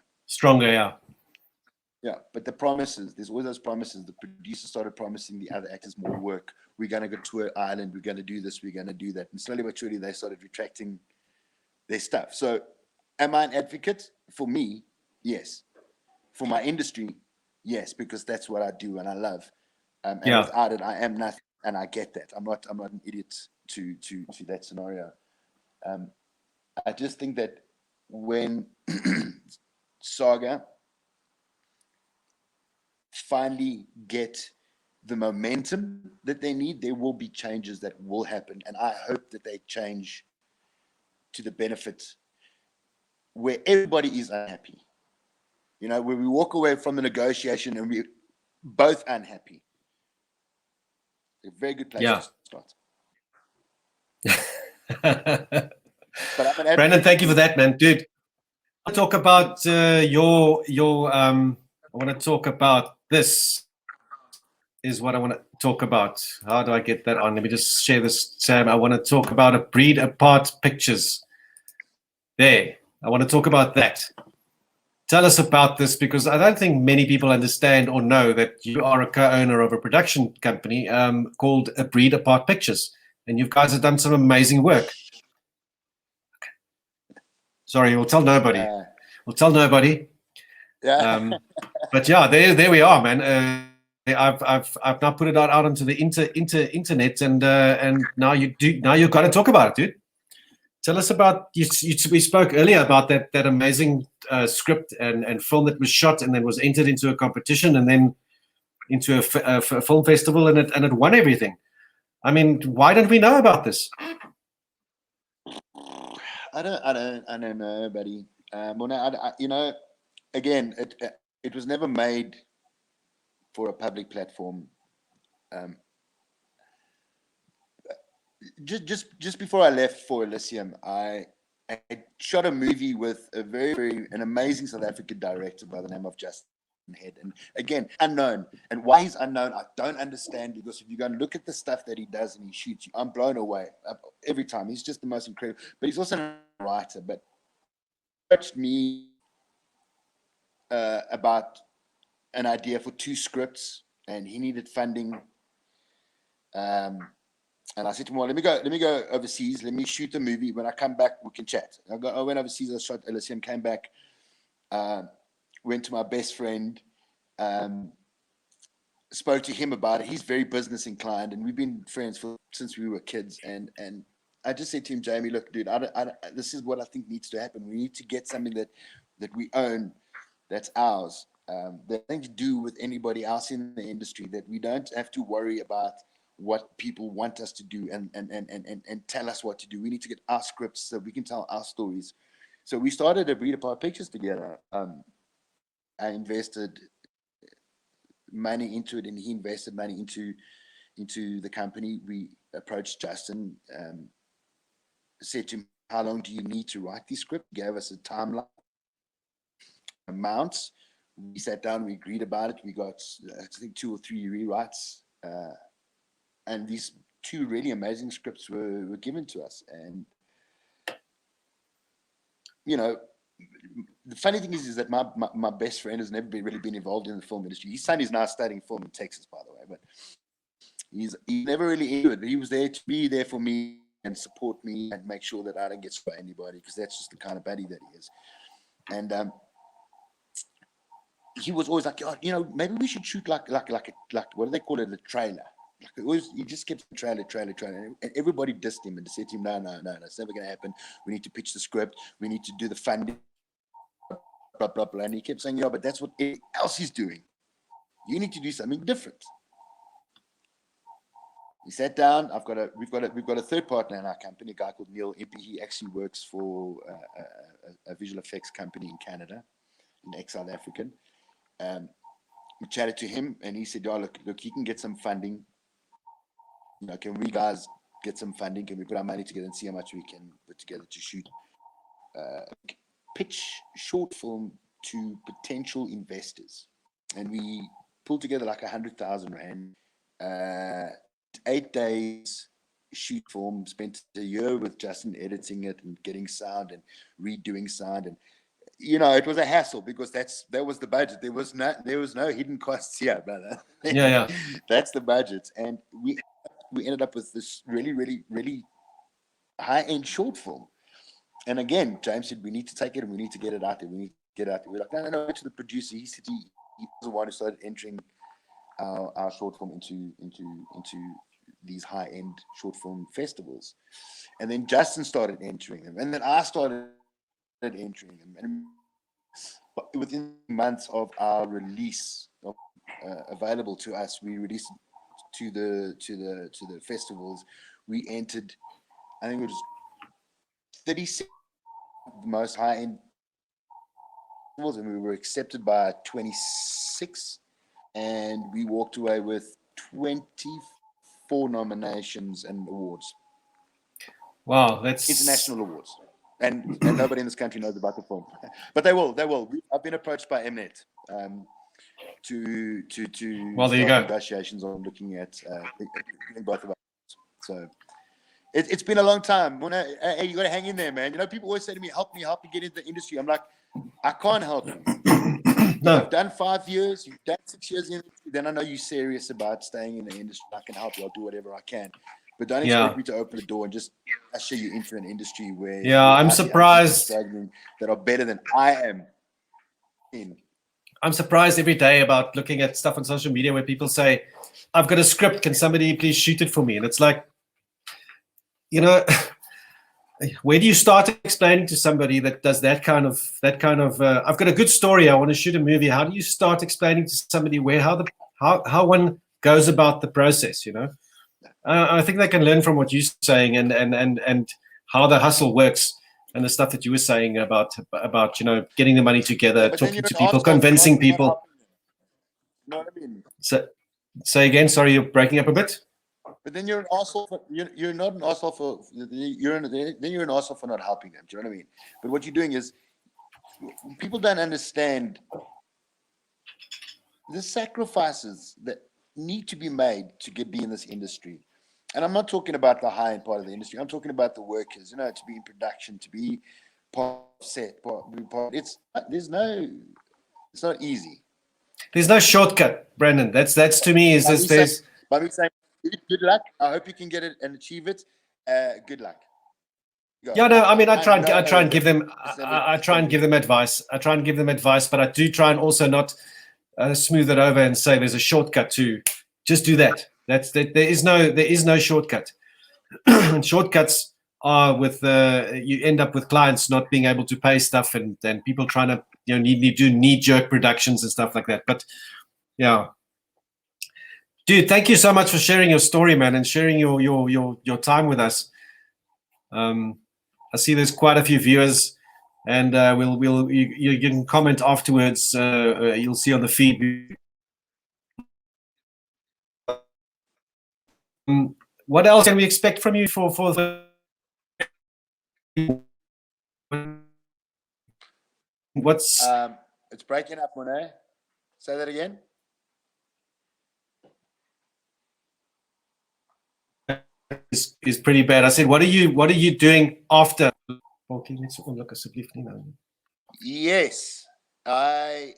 Yeah, but the promises, there's always those promises. The producer started promising the other actors more work. We're going to go to Ireland. We're going to do this. We're going to do that. And slowly but surely, they started retracting their stuff. So am I an advocate? For me, yes. For my industry, yes, because that's what I do and I love. And without it, I am nothing. And I get that. I'm not an idiot to that scenario. I just think that when Saga finally get the momentum that they need, there will be changes that will happen. And I hope that they change to the benefit where everybody is unhappy. You know, where we walk away from the negotiation and we're both unhappy. A very good place to start. But I'm an Brandon, thank you for that, man, dude. I want to talk about I want to talk about this. Is what I want to talk about. How do I get that on? Let me just share this, Sam. I want to talk about a breed apart pictures. There, I want to talk about that. Tell us about this, because I don't think many people understand or know that you are a co-owner of a production company called A Breed Apart Pictures, and you guys have done some amazing work. Sorry, we'll tell nobody. We'll tell nobody. Yeah. But yeah, there we are, man. I've now put it out onto the internet, and now you've got to talk about it, dude. Tell us about we spoke earlier about that amazing script and film that was shot and then was entered into a competition and then into a film festival, and it won everything. I mean, why don't we know about this? I don't know, buddy. Well, no, you know, again, it was never made for a public platform. Just before I left for Elysium, I shot a movie with an amazing South African director by the name of Justin Head, and again, unknown. And why he's unknown, I don't understand, because if you go and look at the stuff that he does and he shoots, I'm blown away every time. He's just the most incredible. But he's also a writer. But he approached me about an idea for 2 scripts, and he needed funding. And I said to him, well, let me go overseas. Let me shoot the movie. When I come back, we can chat. I went overseas. I shot Elysium, came back, went to my best friend, spoke to him about it. He's very business inclined, and we've been friends since we were kids. And I just said to him, Jamie, look, dude, this is what I think needs to happen. We need to get something that we own, that's ours, that nothing to do with anybody else in the industry, that we don't have to worry about what people want us to do and tell us what to do. We need to get our scripts so we can tell our stories. So we started A Breed Apart Pictures together. I invested money into it, and he invested money into the company. We approached Justin, said to him, how long do you need to write this script? He gave us a timeline, amounts. We sat down, we agreed about it. We got, I think, 2 or 3 rewrites. And these 2 really amazing scripts were given to us. And, you know, the funny thing is that my best friend has never really been involved in the film industry. His son is now studying film in Texas, by the way, but he's never really into it. But he was there to be there for me and support me and make sure that I don't get by anybody, because that's just the kind of buddy that he is. And he was always like, oh, you know, maybe we should shoot like what do they call it, a trailer. Like always, he just kept trailer, and everybody dissed him and said to him, no, it's never going to happen. We need to pitch the script. We need to do the funding, blah, blah, blah. And he kept saying, yeah, but that's what everyone else is doing. You need to do something different. We sat down. We've got a third partner in our company, a guy called Neil Impey. He actually works for a visual effects company in Canada, an ex-South African. We chatted to him, and he said, oh, look, he can get some funding. You know, can we guys get some funding? Can we put our money together and see how much we can put together to shoot, pitch short film to potential investors? And we pulled together like 100,000 rand, 8 days shoot film, spent a year with Justin editing it and getting sound and redoing sound. And, you know, it was a hassle because that was the budget. There was no hidden costs here, brother. Yeah. That's the budget. And we ended up with this really, really, really high-end short film. And again, James said, we need to take it and we need to get it out there. We need to get it out there. We're like, no, to the producer. He said he was the one who started entering our short film into these high-end short film festivals. And then Justin started entering them. And then I started entering them, and within months of our release available to us, we released to the festivals. We entered, I think it was 36 the most high end festivals, and we were accepted by 26, and we walked away with 24 nominations and awards. Wow, that's international awards. And nobody in this country knows about the film, but they will. I've been approached by Mnet to well, there you go. negotiations on looking at both of us. So it's been a long time. Hey, you got to hang in there, man. You know, people always say to me, "Help me get into the industry." I'm like, I can't help you. No. You've done 5 years, you've done 6 years in the industry, then I know you're serious about staying in the industry. I can help you. I'll do whatever I can. But don't expect me to open the door and just usher you into an industry where I'm surprised struggling that are better than I am in. I'm surprised every day about looking at stuff on social media where people say, "I've got a script. Can somebody please shoot it for me?" And it's like, you know, where do you start explaining to somebody that does that kind of I've got a good story, I want to shoot a movie. How do you start explaining to somebody how one goes about the process? You know, I think they can learn from what you're saying and how the hustle works, and the stuff that you were saying about you know, getting the money together, talking to people, convincing people. You know what I mean? So, say again. Sorry, you're breaking up a bit. But then you're an asshole. You're not an asshole for you're an asshole for not helping them. Do you know what I mean? But what you're doing is people don't understand the sacrifices that need to be made to be in this industry. And I'm not talking about the high end part of the industry. I'm talking about the workers. You know, to be in production, to be part of set. It's not easy. There's no shortcut, Brandon. That's to me is there's. By me saying good luck. I hope you can get it and achieve it. Good luck. Go. Yeah, no. I mean, I try and give them advice. I try and give them advice, but I do try and also not smooth it over and say there's a shortcut to just do that. There is no shortcut. And shortcuts are with you end up with clients not being able to pay stuff, and people trying to do knee-jerk productions and stuff like that. But yeah, dude, thank you so much for sharing your story, man, and sharing your time with us. I see there's quite a few viewers, and you can comment afterwards. You'll see on the feed. What else can we expect from you for the? What's it's breaking up, Monet. Say that again. Is pretty bad. I said, what are you doing after? Yes, I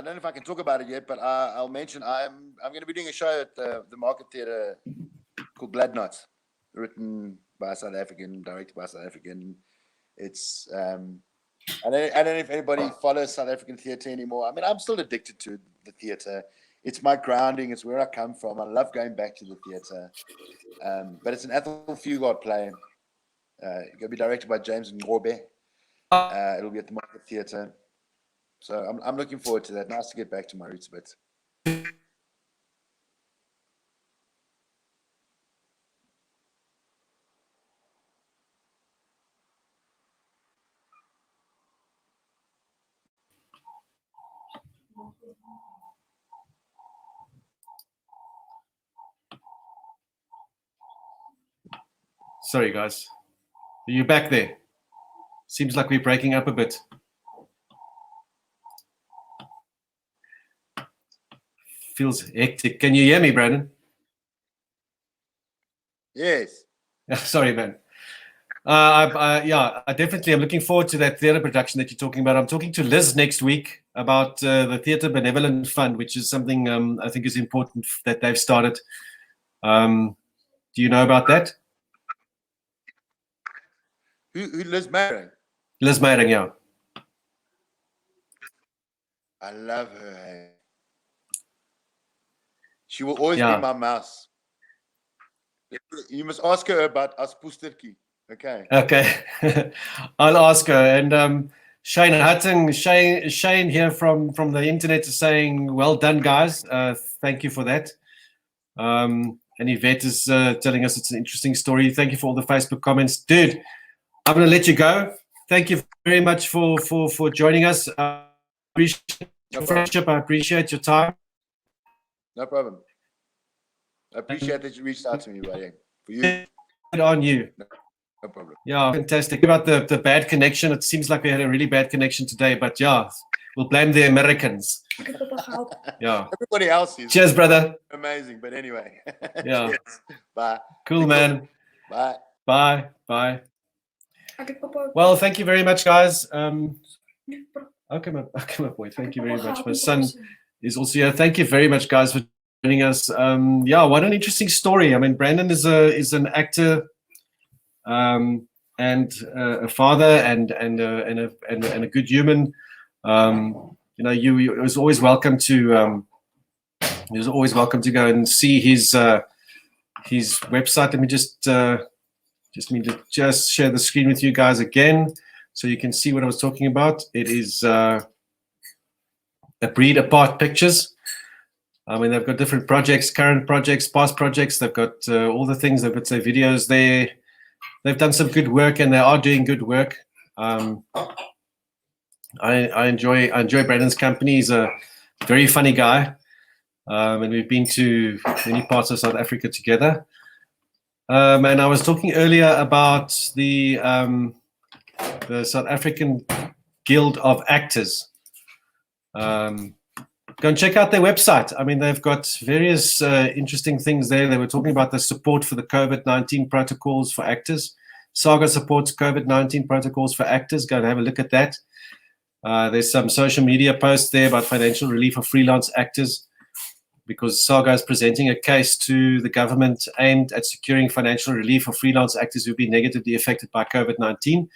don't know if I can talk about it yet, but I'll mention I'm going to be doing a show at the Market Theatre called Blood Knots, written by a South African, directed by a South African. It's I don't know if anybody follows South African theatre anymore. I mean, I'm still addicted to the theatre. It's my grounding. It's where I come from. I love going back to the theatre. But it's an Ethel Fugard play. It's going to be directed by James Ngobe. It'll be at the Market Theatre. So I'm looking forward to that. Nice to get back to my roots a bit. Sorry, guys. Are you back there? Seems like we're breaking up a bit. Feels hectic. Can you hear me, Brandon? Yes. Sorry, man. I definitely am looking forward to that theatre production that you're talking about. I'm talking to Liz next week about the Theatre Benevolent Fund, which is something I think is important that they've started. Do you know about that? Who Liz Meyering? Liz Meyering, yeah. I love her. She will always be my mouse. You must ask her about Aspusterki. Okay. Okay. I'll ask her. And Shane Hutton, Shane here from the internet is saying, well done, guys. Thank you for that. And Yvette is telling us it's an interesting story. Thank you for all the Facebook comments. Dude, I'm going to let you go. Thank you very much for joining us. I appreciate your friendship. I appreciate your time. No problem. I appreciate that you reached out to me, buddy. For you. On you. No problem. Yeah, fantastic. About the bad connection, it seems like we had a really bad connection today, but yeah, we'll blame the Americans. Yeah. Everybody else is. Cheers, brother. Amazing, but anyway. Yeah. Cheers. Bye. Cool, man. Bye. Bye. Bye. Well, thank you very much, guys. Okay, my boy. Thank you very much. My son is also here. Thank you very much, guys, for joining us. Yeah, what an interesting story. I mean, Brandon is an actor, and a father, and a good human. You know, you was always welcome to. He was always welcome to go and see his website. Let me just share the screen with you guys again, so you can see what I was talking about. It is A Breed Apart Pictures. I mean, they've got different projects, current projects, past projects. They've got all the things. They've got their videos there. They've done some good work, and they are doing good work. I enjoy Brandon's company. He's a very funny guy, and we've been to many parts of South Africa together. And I was talking earlier about the South African Guild of Actors. Go and check out their website. I mean, they've got various interesting things there. They were talking about the support for the COVID-19 protocols for actors. Saga supports COVID-19 protocols for actors. Go and have a look at that. There's some social media posts there about financial relief for freelance actors, because Saga is presenting a case to the government aimed at securing financial relief for freelance actors who've been negatively affected by COVID-19.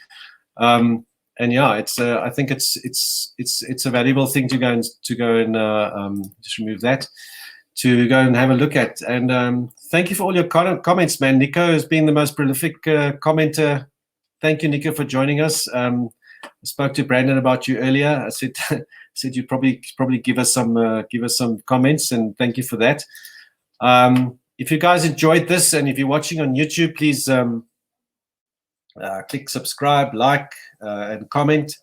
And yeah, it's I think it's a valuable thing to go and just remove that, to go and have a look at. And thank you for all your comments, man. Nico has been the most prolific commenter. Thank you, Nico, for joining us. I spoke to Brandon about you earlier. I said you'd probably give us some comments, and thank you for that. If you guys enjoyed this, and if you're watching on YouTube, please click subscribe, like, and comment.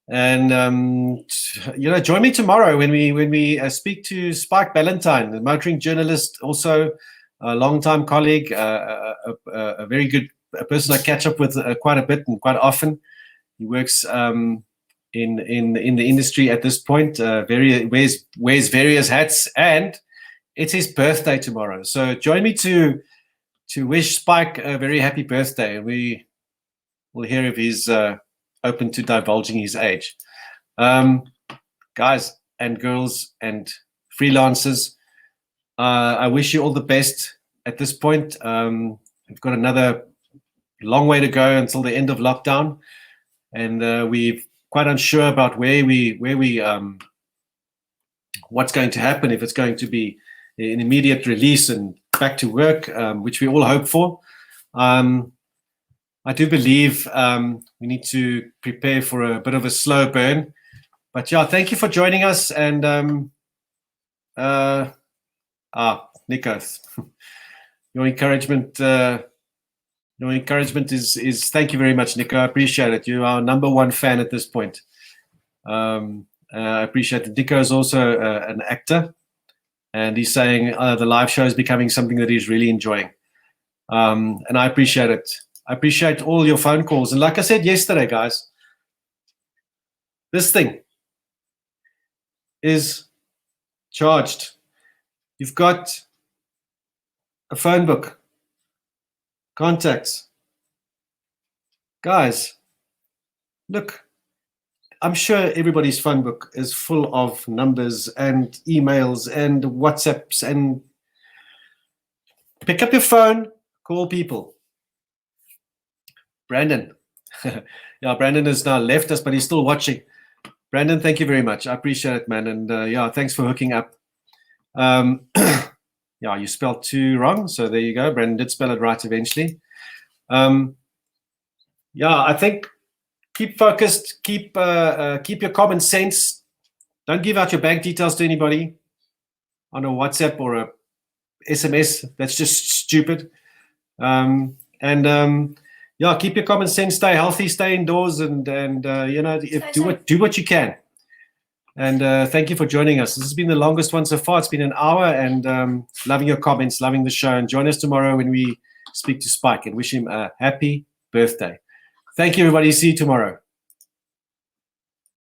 And you know, join me tomorrow when we speak to Spike Ballantyne, the motoring journalist, also a longtime colleague, a very good person I catch up with quite a bit and quite often. He works in the industry at this point. Wears various hats, and it's his birthday tomorrow. So join me to wish Spike a very happy birthday. We will hear if he's open to divulging his age. Guys and girls and freelancers, I wish you all the best at this point. We've got another long way to go until the end of lockdown, and we're quite unsure about what's going to happen, if it's going to be an immediate release and back to work, which we all hope for. I do believe we need to prepare for a bit of a slow burn. But yeah, thank you for joining us. And Nico, your encouragement is thank you very much, Nico. I appreciate it. You are our #1 fan at this point. I appreciate it. Nico is also an actor, and he's saying the live show is becoming something that he's really enjoying. And I appreciate it. I appreciate all your phone calls. And like I said yesterday, guys, this thing is charged. You've got a phone book, contacts. Guys, look, I'm sure everybody's phone book is full of numbers and emails and WhatsApps, and pick up your phone, call people. Brandon. Yeah, Brandon has now left us, but he's still watching. Brandon, thank you very much. I appreciate it, man. And yeah, thanks for hooking up. Yeah, you spelled 2 wrong. So there you go. Brandon did spell it right eventually. Yeah, I think keep focused, keep your common sense. Don't give out your bank details to anybody on a WhatsApp or a SMS. That's just stupid. Yeah, keep your common sense. Stay healthy. Stay indoors, and you know, do what you can. And thank you for joining us. This has been the longest one so far. It's been an hour, and loving your comments, loving the show. And join us tomorrow when we speak to Spike, and wish him a happy birthday. Thank you, everybody. See you tomorrow.